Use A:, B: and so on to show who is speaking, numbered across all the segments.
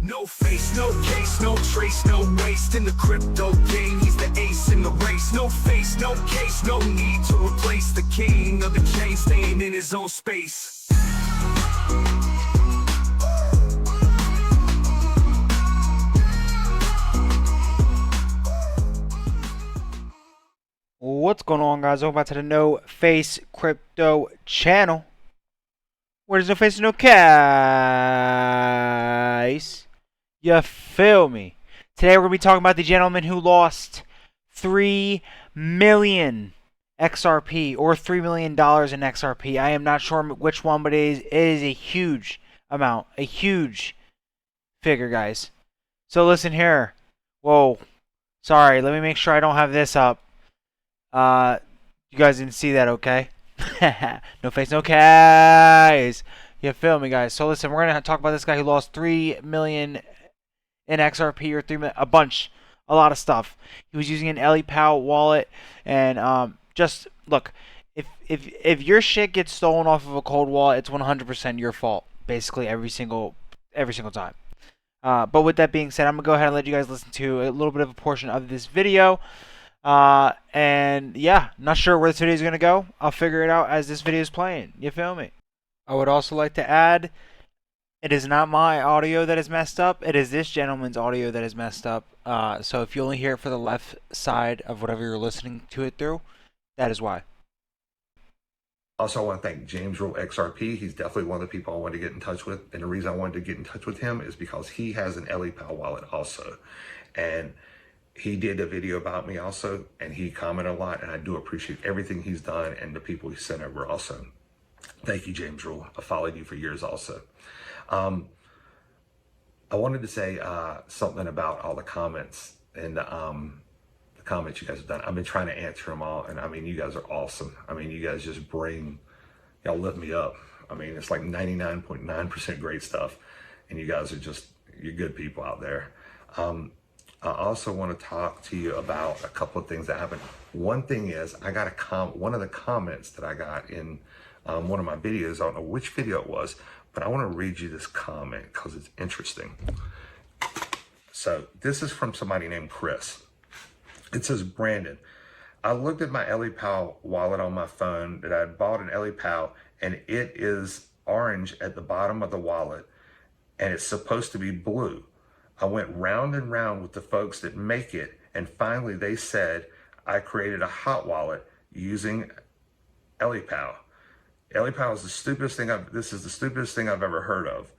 A: No face, no case, no trace, no waste in the crypto game. He's the ace in the race. No face, no case, no need to replace the king of the chain, staying in his own space.
B: What's going on, guys? Welcome back to the No Face Crypto channel, where there's no face, no case. You feel me? Today we're going to be talking about the gentleman who lost 3 million XRP, or $3 million in XRP. I am not sure which one, but it is a huge amount, a huge figure, guys. So listen here. Whoa. Sorry, let me make sure I don't have this up. You guys didn't see that, okay? No face, no case. You feel me, guys? So listen, we're gonna talk about this guy who lost 3 million in XRP, or 3 million, a lot of stuff. He was using an Ellie Pal wallet, and just look, if your shit gets stolen off of a cold wallet, it's 100% your fault, basically every single time. But with that being said, I'm gonna go ahead and let you guys listen to a little bit of a portion of this video. And yeah, not sure where this video is going to go. I'll figure it out as this video is playing. You feel me? I would also like to add, it is not my audio that is messed up. It is this gentleman's audio that is messed up. So if you only hear it for the left side of whatever you're listening to it through, that is why.
C: Also, I want to thank James Rule XRP. He's definitely one of the people I wanted to get in touch with. And the reason I wanted to get in touch with him is because he has an Ellie Pal wallet also. And he did a video about me also, and he commented a lot, and I do appreciate everything he's done and the people he sent over also. Thank you, James Rule. I followed you for years also. I wanted to say something about all the comments and the comments you guys have done. I've been trying to answer them all, and I mean, you guys are awesome. I mean, you guys just y'all lift me up. I mean, it's like 99.9% great stuff, and you guys are you're good people out there. I also want to talk to you about a couple of things that happened. One thing is, I got one of the comments that I got in one of my videos. I don't know which video it was, but I want to read you this comment because it's interesting. So this is from somebody named Chris. It says, Brandon, I looked at my Ellie Pal wallet on my phone that I had bought an Ellie Pal, and it is orange at the bottom of the wallet, and it's supposed to be blue. I went round and round with the folks that make it, and finally they said I created a hot wallet using Ellie Pal. Ellie Pal is the stupidest thing this is the stupidest thing I've ever heard of.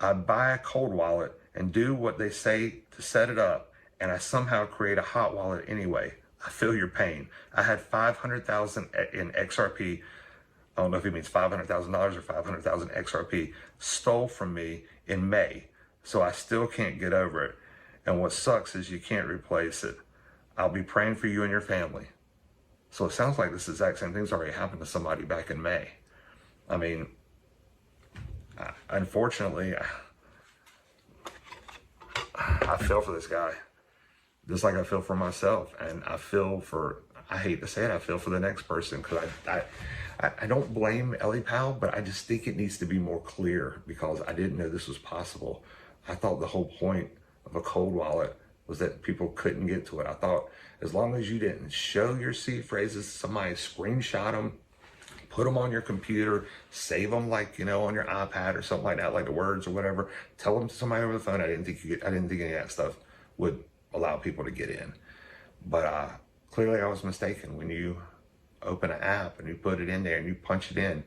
C: I buy a cold wallet and do what they say to set it up, and I somehow create a hot wallet anyway. I feel your pain. I had 500,000 in XRP. I don't know if he means $500,000 or 500,000 XRP stole from me in May. So I still can't get over it. And what sucks is you can't replace it. I'll be praying for you and your family. So it sounds like this exact same thing's already happened to somebody back in May. I mean, unfortunately, I feel for this guy. Just like I feel for myself. And I hate to say it, I feel for the next person, because I don't blame Ellie Pal, but I just think it needs to be more clear, because I didn't know this was possible. I thought the whole point of a cold wallet was that people couldn't get to it. I thought as long as you didn't show your seed phrases, somebody screenshot them, put them on your computer, save them like, on your iPad or something like that, like the words or whatever, tell them to somebody over the phone. I didn't think any of that stuff would allow people to get in. But clearly I was mistaken. When you open an app and you put it in there and you punch it in,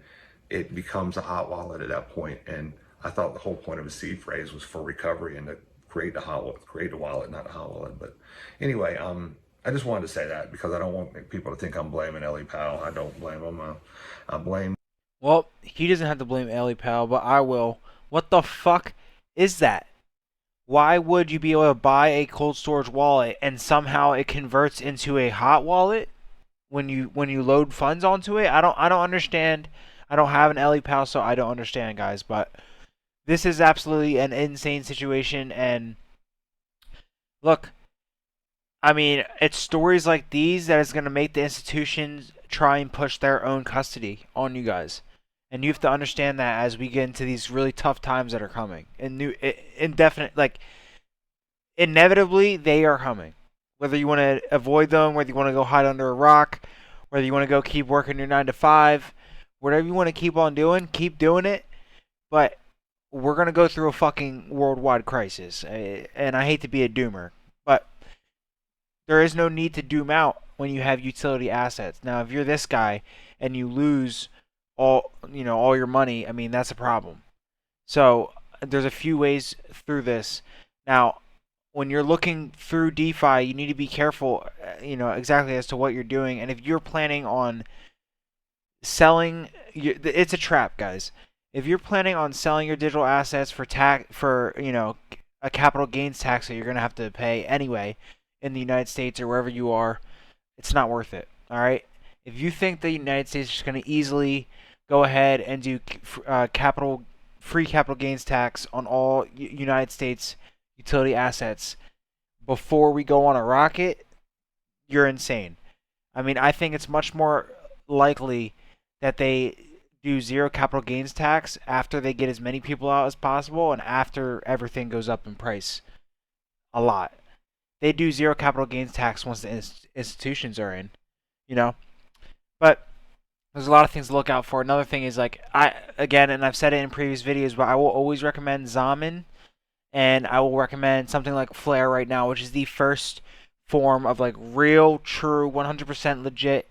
C: it becomes a hot wallet at that point. And I thought the whole point of a seed phrase was for recovery and to create a wallet, not a hot wallet. But anyway, I just wanted to say that because I don't want people to think I'm blaming Ellie Pal. I don't blame him. I blame.
B: Well, he doesn't have to blame Ellie Pal, but I will. What the fuck is that? Why would you be able to buy a cold storage wallet and somehow it converts into a hot wallet when you load funds onto it? I don't understand. I don't have an Ellie Pal, so I don't understand, guys. But this is absolutely an insane situation, and look, I mean, it's stories like these that is going to make the institutions try and push their own custody on you guys. And you have to understand that as we get into these really tough times that are coming, and indefinite, like inevitably they are coming. Whether you want to avoid them, whether you want to go hide under a rock, whether you want to go keep working your 9 to 5, whatever you want to keep on doing, keep doing it. But we're gonna go through a fucking worldwide crisis, and I hate to be a doomer, but there is no need to doom out when you have utility assets. Now, if you're this guy and you lose all your money, I mean that's a problem. So there's a few ways through this. Now, when you're looking through DeFi, you need to be careful, exactly as to what you're doing. And if you're planning on selling, it's a trap, guys. If you're planning on selling your digital assets for a capital gains tax that you're gonna have to pay anyway in the United States or wherever you are, it's not worth it. All right. If you think the United States is just gonna easily go ahead and do free capital gains tax on all United States utility assets before we go on a rocket, you're insane. I mean, I think it's much more likely that they do zero capital gains tax after they get as many people out as possible and after everything goes up in price a lot. They do zero capital gains tax once the institutions are in, But there's a lot of things to look out for. Another thing is, like, and I've said it in previous videos, but I will always recommend Zaman, and I will recommend something like Flare right now, which is the first form of like real, true, 100% legit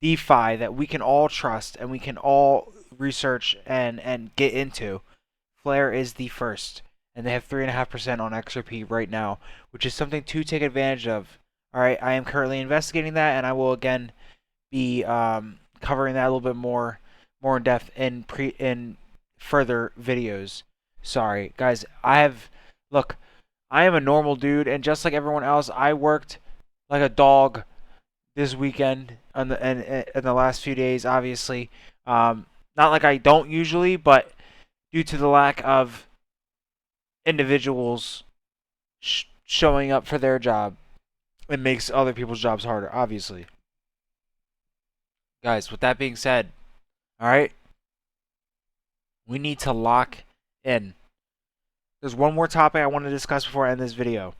B: DeFi that we can all trust and we can all research and get into. Flare is the first, and they have 3.5% on XRP right now, which is something to take advantage of. All right, I am currently investigating that, and I will again be covering that a little bit more in depth in further videos. Sorry, guys. I am a normal dude, and just like everyone else, I worked like a dog this weekend and in the last few days. Obviously, not like I don't usually, but due to the lack of individuals showing up for their job, it makes other people's jobs harder. Obviously, guys. With that being said, all right, we need to lock in. There's one more topic I want to discuss before I end this video.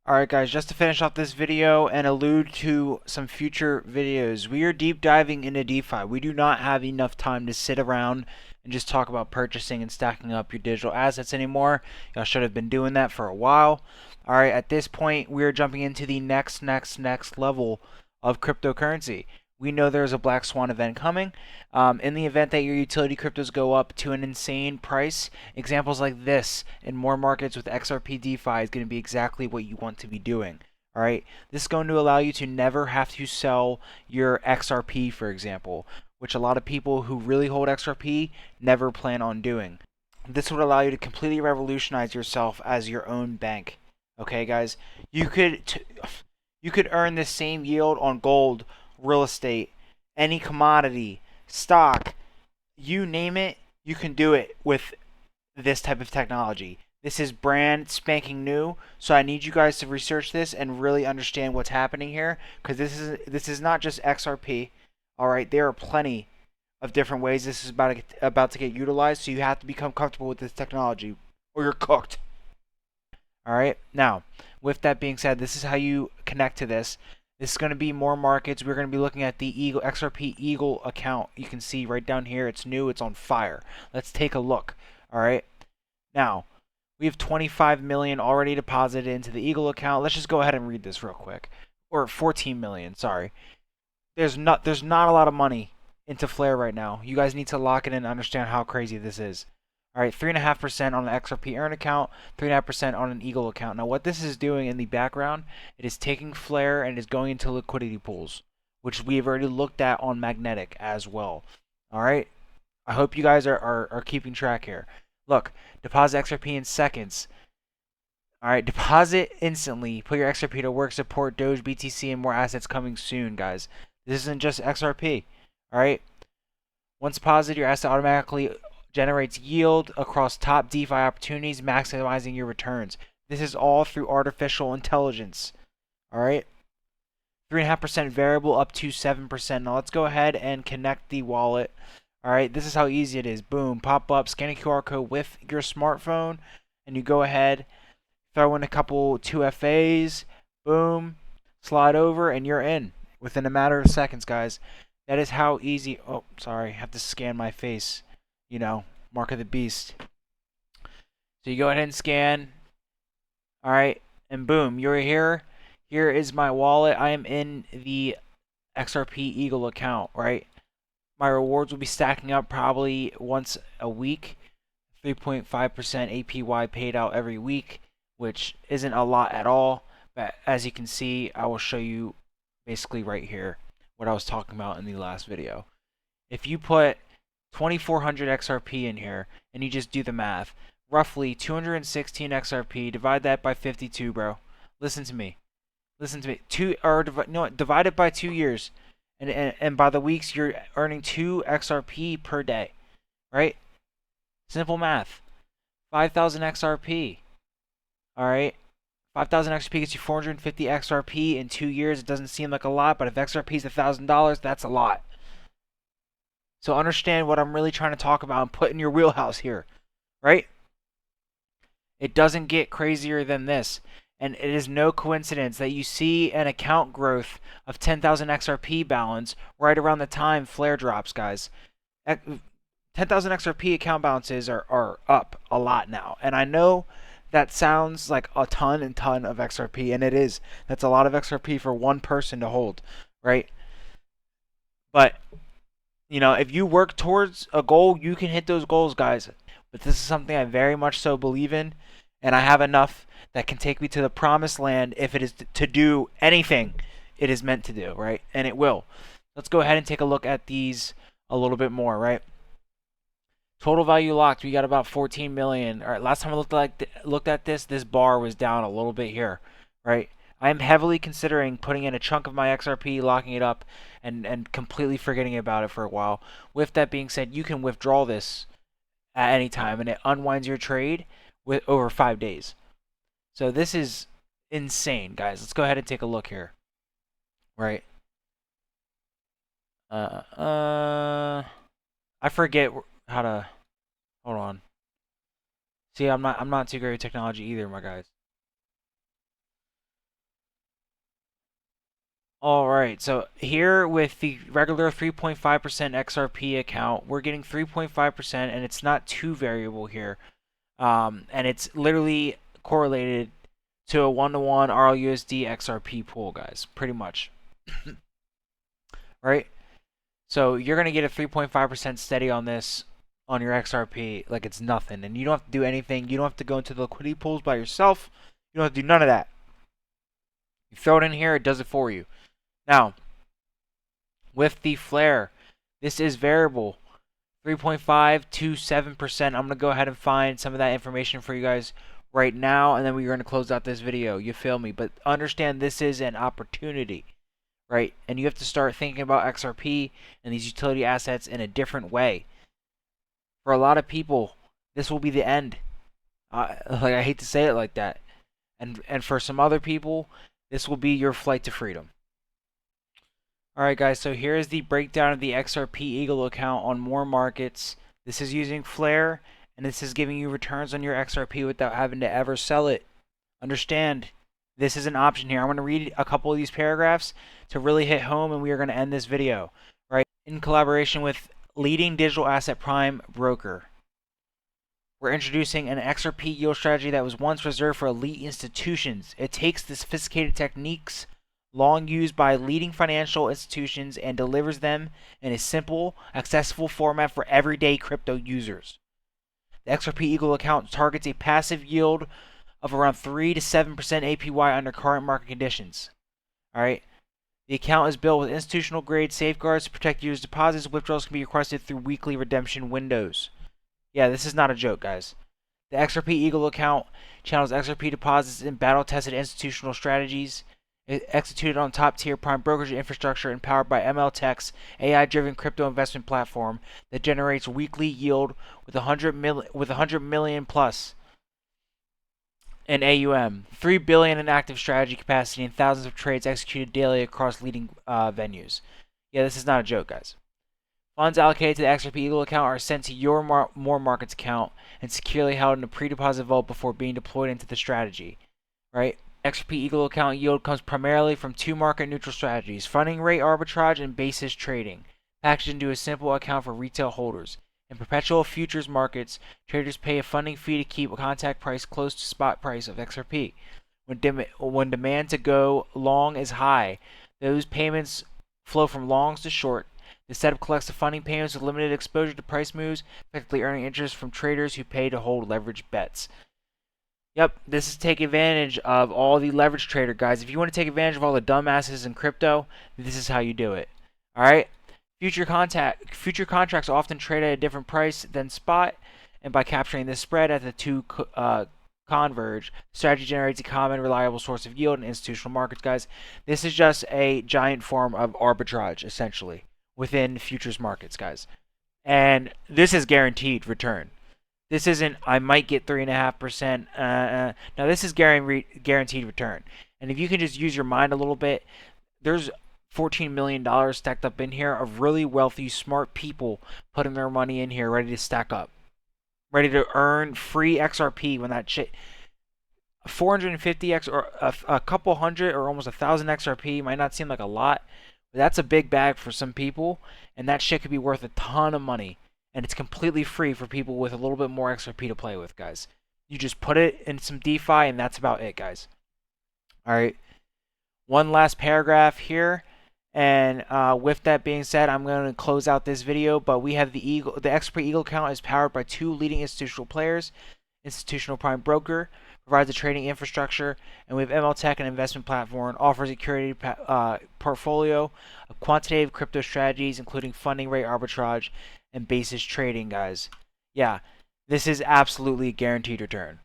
B: Alright guys, just to finish off this video and allude to some future videos, we are deep diving into DeFi. We do not have enough time to sit around and just talk about purchasing and stacking up your digital assets anymore. Y'all should have been doing that for a while. Alright, at this point, we are jumping into the next level of cryptocurrency. We know there's a black swan event coming. In the event that your utility cryptos go up to an insane price, examples like this in MoreMarkets with XRP DeFi is going to be exactly what you want to be doing. All right, this is going to allow you to never have to sell your XRP, for example, which a lot of people who really hold XRP never plan on doing. This would allow you to completely revolutionize yourself as your own bank. Okay, guys, you could earn the same yield on gold, real estate, any commodity, stock, you name it, you can do it with this type of technology. This is brand spanking new, so I need you guys to research this and really understand what's happening here, because this is not just XRP. All right, there are plenty of different ways this is about to get utilized, so you have to become comfortable with this technology or you're cooked. All right, now with that being said, this is how you connect to this. This is going to be MoreMarkets. We're going to be looking at the Eagle XRP Eagle account. You can see right down here, it's new, it's on fire. Let's take a look. All right. Now, we have 25 million already deposited into the Eagle account. Let's just go ahead and read this real quick. Or 14 million, sorry. There's not a lot of money into Flare right now. You guys need to lock it in and understand how crazy this is. All right, 3.5% on an XRP Earn account, 3.5% on an Eagle account. Now, what this is doing in the background, it is taking Flare and is going into liquidity pools, which we've already looked at on Magnetic as well. All right, I hope you guys are keeping track here. Look, deposit XRP in seconds. All right, deposit instantly. Put your XRP to work. Support Doge, BTC, and more assets coming soon, guys. This isn't just XRP. All right, once deposited, your asset automatically generates yield across top DeFi opportunities, maximizing your returns. This is all through artificial intelligence. All right, 3.5% variable up to 7%. Now let's go ahead and connect the wallet. All right, this is how easy it is. Boom, pop up, scan a QR code with your smartphone, and you go ahead, throw in a couple 2FAs, boom, slide over, and you're in within a matter of seconds, guys. That is how easy. Oh, sorry, I have to scan my face. You know, mark of the beast. So you go ahead and scan. All right, and boom, you're here. Here is my wallet. I am in the XRP Eagle account, right? My rewards will be stacking up probably once a week. 3.5% APY paid out every week, which isn't a lot at all. But as you can see, I will show you basically right here what I was talking about in the last video. If you put 2400 XRP in here and you just do the math, roughly 216 XRP, divide that by 52, bro. Listen to me. Listen to me. Divide it by 2 years. And by the weeks, you're earning 2 XRP per day, right? Simple math. 5,000 XRP. All right. 5,000 XRP gets you 450 XRP in 2 years. It doesn't seem like a lot, but if XRP is $1,000, that's a lot. So understand what I'm really trying to talk about and put in your wheelhouse here, right? It doesn't get crazier than this. And it is no coincidence that you see an account growth of 10,000 XRP balance right around the time Flare drops, guys. 10,000 XRP account balances are up a lot now. And I know that sounds like a ton of XRP, and it is. That's a lot of XRP for one person to hold, right? But, you know, if you work towards a goal, you can hit those goals, guys. But this is something I very much so believe in, and I have enough that can take me to the promised land if it is to do anything it is meant to do, right? And it will. Let's go ahead and take a look at these a little bit more, right? Total value locked, we got about 14 million. All right, last time I looked at this bar was down a little bit here, right? I am heavily considering putting in a chunk of my XRP, locking it up, and completely forgetting about it for a while. With that being said, you can withdraw this at any time, and it unwinds your trade with over 5 days. So this is insane, guys. Let's go ahead and take a look here. Right. I forget how to. Hold on. See, I'm not too great with technology either, my guys. All right. So here with the regular 3.5% XRP account, we're getting 3.5%, and it's not too variable here. And it's literally correlated to a 1-to-1 RLUSD XRP pool, guys, pretty much. Right? So you're going to get a 3.5% steady on this on your XRP like it's nothing. And you don't have to do anything. You don't have to go into the liquidity pools by yourself. You don't have to do none of that. You throw it in here, it does it for you. Now, with the Flare, this is variable. 3.5 to 7%. I'm going to go ahead and find some of that information for you guys right now, and then we're going to close out this video. You feel me? But understand this is an opportunity, right? And you have to start thinking about XRP and these utility assets in a different way. For a lot of people, this will be the end. I hate to say it like that. And for some other people, this will be your flight to freedom. Alright guys, so here is the breakdown of the XRP Eagle account on MoreMarkets. This is using Flare, and this is giving you returns on your XRP without having to ever sell it. Understand, this is an option here. I'm going to read a couple of these paragraphs to really hit home, and we are going to end this video. Right? In collaboration with leading digital asset prime broker, we're introducing an XRP yield strategy that was once reserved for elite institutions. It takes the sophisticated techniques long used by leading financial institutions and delivers them in a simple, accessible format for everyday crypto users. The XRP Eagle account targets a passive yield of around 3 to 7% APY under current market conditions. Alright? The account is built with institutional grade safeguards to protect users' deposits. Withdrawals can be requested through weekly redemption windows. Yeah, this is not a joke, guys. The XRP Eagle account channels XRP deposits in battle-tested institutional strategies. Executed on top-tier prime brokerage infrastructure and powered by MLTech's AI-driven crypto investment platform that generates weekly yield with 100 million plus in AUM, 3 billion in active strategy capacity, and thousands of trades executed daily across leading venues. Yeah, this is not a joke, guys. Funds allocated to the XRP Eagle account are sent to your MoreMarkets account and securely held in a pre-deposit vault before being deployed into the strategy. Right? XRP Eagle account yield comes primarily from two market-neutral strategies: funding rate arbitrage and basis trading, packaged into a simple account for retail holders. In perpetual futures markets, traders pay a funding fee to keep a contact price close to spot price of XRP. When demand to go long is high, those payments flow from longs to short. The setup collects the funding payments with limited exposure to price moves, effectively earning interest from traders who pay to hold leverage bets. Yep, this is to take advantage of all the leverage trader guys. If you want to take advantage of all the dumbasses in crypto, this is how you do it. All right. Future contracts often trade at a different price than spot, and by capturing this spread at the two converge, the strategy generates a common, reliable source of yield in institutional markets, guys. This is just a giant form of arbitrage, essentially, within futures markets, guys. And this is guaranteed return. This isn't, I might get 3.5%. Now, this is guaranteed return. And if you can just use your mind a little bit, there's $14 million stacked up in here of really wealthy, smart people putting their money in here ready to stack up. Ready to earn free XRP when that shit... 450x or a couple hundred or almost 1,000 XRP might not seem like a lot, but that's a big bag for some people, and that shit could be worth a ton of money. And it's completely free for people with a little bit more XRP to play with, guys. You just put it in some DeFi, and that's about it, guys. All right. One last paragraph here. And with that being said, I'm going to close out this video. But we have the XRP Eagle account is powered by two leading institutional players. Institutional Prime Broker provides a trading infrastructure, and we have ML Tech, an investment platform, offers a curated portfolio of quantitative crypto strategies, including funding rate arbitrage and basis trading, guys. Yeah, this is absolutely a guaranteed return.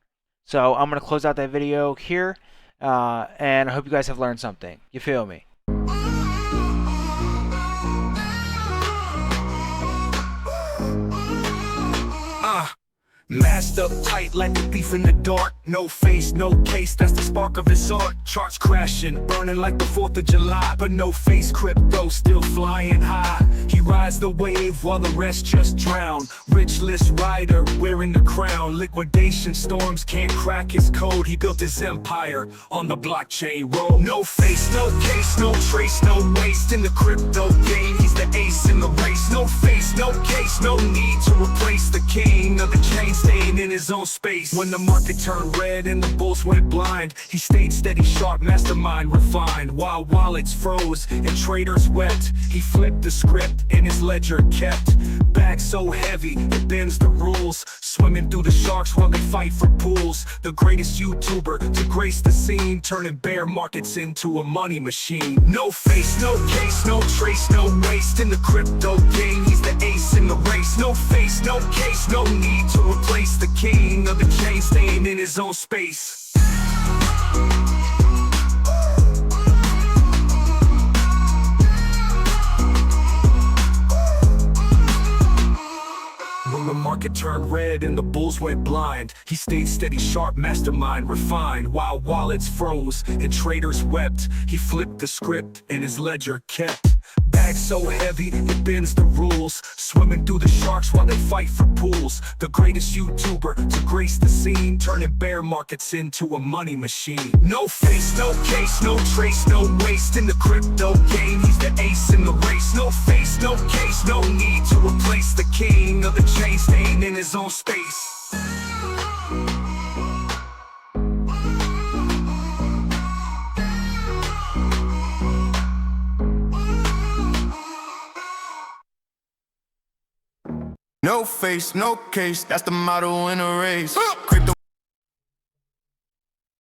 B: So I'm going to close out that video here, and I hope you guys have learned something. You feel me?
A: Masked up tight like a thief in the dark. No face, no case, that's the spark of his art. Charts crashing, burning like the 4th of July. But no face, crypto still flying high. He rides the wave while the rest just drown. Rich list rider, wearing the crown. Liquidation storms can't crack his code. He built his empire on the blockchain road. No face, no case, no trace, no waste. In the crypto game, he's the ace in the race. No face, no case, no need to replace the king of the chain, staying in his own space. When the market turned red and the bulls went blind, he stayed steady, sharp, mastermind, refined. While wallets froze and traders wept, he flipped the script and his ledger kept. Bag so heavy, it bends the rules. Swimming through the sharks while they fight for pools. The greatest YouTuber to grace the scene, turning bear markets into a money machine. No face, no case, no trace, no waste. In the crypto game, he's the ace in the race. No face, no case, no need to replace the king of the chain, staying in his own space. When the market turned red and the bulls went blind, he stayed steady, sharp, mastermind, refined. While wallets froze and traders wept, he flipped the script and his ledger kept. Bag so heavy, it bends the rules. Swimming through the sharks while they fight for pools. The greatest YouTuber to grace the scene, turning bear markets into a money machine. No face, no case, no trace, no waste. In the crypto game, he's the ace in the race. No face, no case, no need to replace the king of the chain, staying in his own space.
D: No face, no case, that's the motto in a race. Crypto